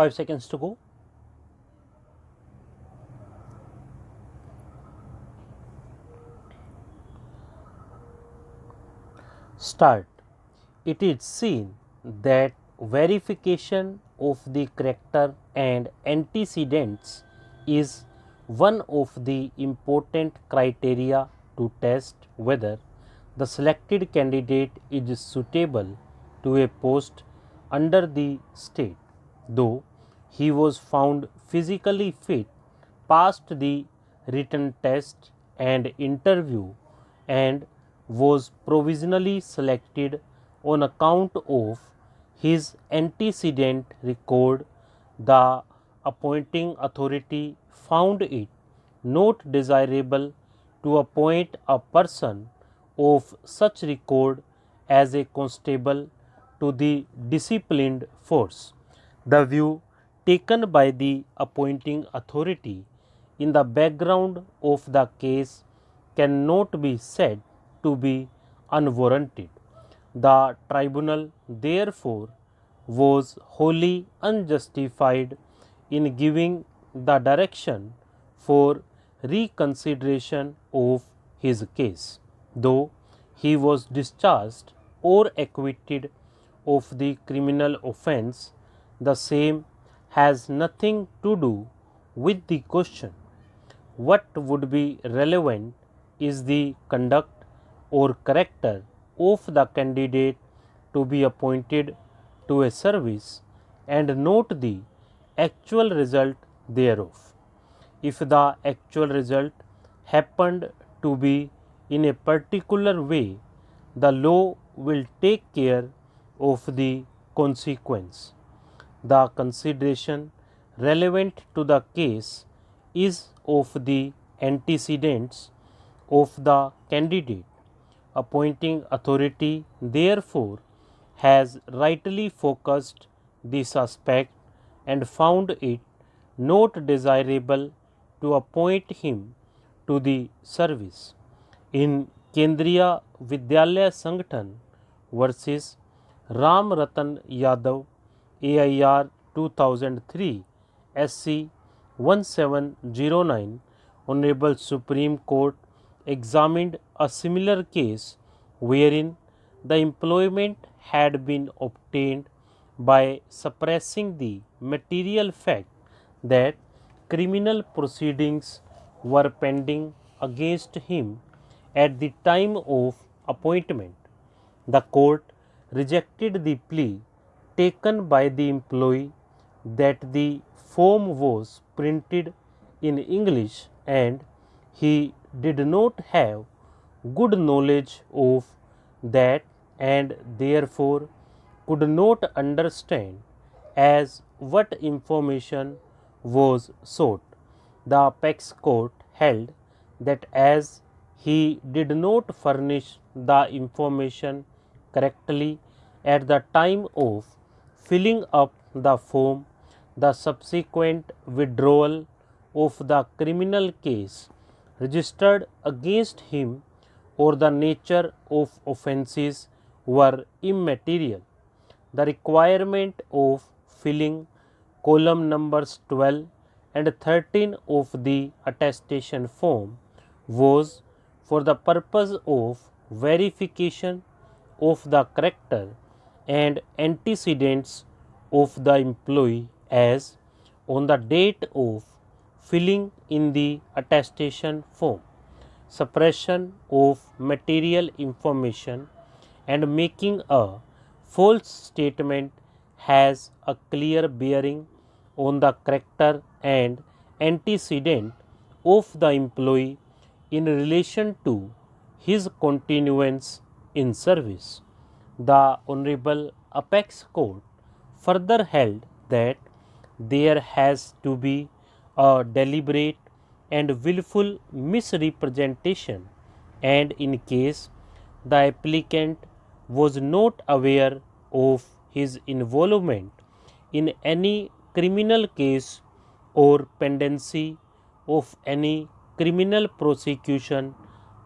5 seconds to go. Start. It is seen that verification of the character and antecedents is one of the important criteria to test whether the selected candidate is suitable to a post under the state. Though he was found physically fit, passed the written test and interview, and was provisionally selected on account of his antecedent record, the appointing authority found it not desirable to appoint a person of such record as a constable to the disciplined force. The view taken by the appointing authority in the background of the case cannot be said to be unwarranted. The tribunal, therefore, was wholly unjustified in giving the direction for reconsideration of his case. Though he was discharged or acquitted of the criminal offence, the same has nothing to do with the question. What would be relevant is the conduct or character of the candidate to be appointed to a service and not the actual result thereof. If the actual result happened to be in a particular way, the law will take care of the consequence. The consideration relevant to the case is of the antecedents of the candidate. Appointing authority, therefore, has rightly focused this aspect and found it not desirable to appoint him to the service. In Kendriya Vidyalaya Sangathan versus Ram Ratan Yadav, AIR 2003, SC 1709, Honorable Supreme Court examined a similar case wherein the employment had been obtained by suppressing the material fact that criminal proceedings were pending against him at the time of appointment. The court rejected the plea taken by the employee that the form was printed in English and he did not have good knowledge of that and therefore could not understand as what information was sought. The apex court held that as he did not furnish the information correctly at the time of filling up the form, the subsequent withdrawal of the criminal case registered against him or the nature of offences were immaterial. The requirement of filling column numbers 12 and 13 of the attestation form was for the purpose of verification of the character and antecedents of the employee as on the date of filling in the attestation form. Suppression of material information and making a false statement has a clear bearing on the character and antecedent of the employee in relation to his continuance in service. The Honorable Apex Court further held that there has to be a deliberate and willful misrepresentation, and in case the applicant was not aware of his involvement in any criminal case or pendency of any criminal prosecution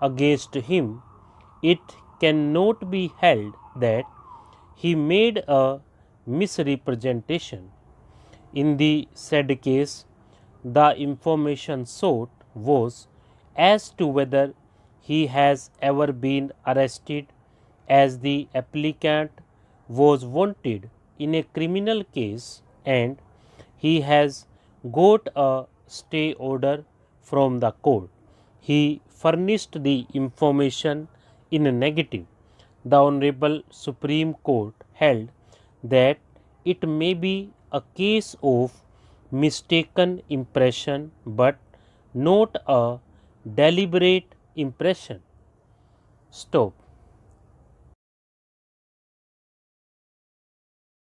against him, it cannot be held that he made a misrepresentation. In the said case, the information sought was as to whether he has ever been arrested as the applicant was wanted in a criminal case and he has got a stay order from the court. He furnished the information in a negative. The Honorable Supreme Court held that it may be a case of mistaken impression but not a deliberate impression. Stop.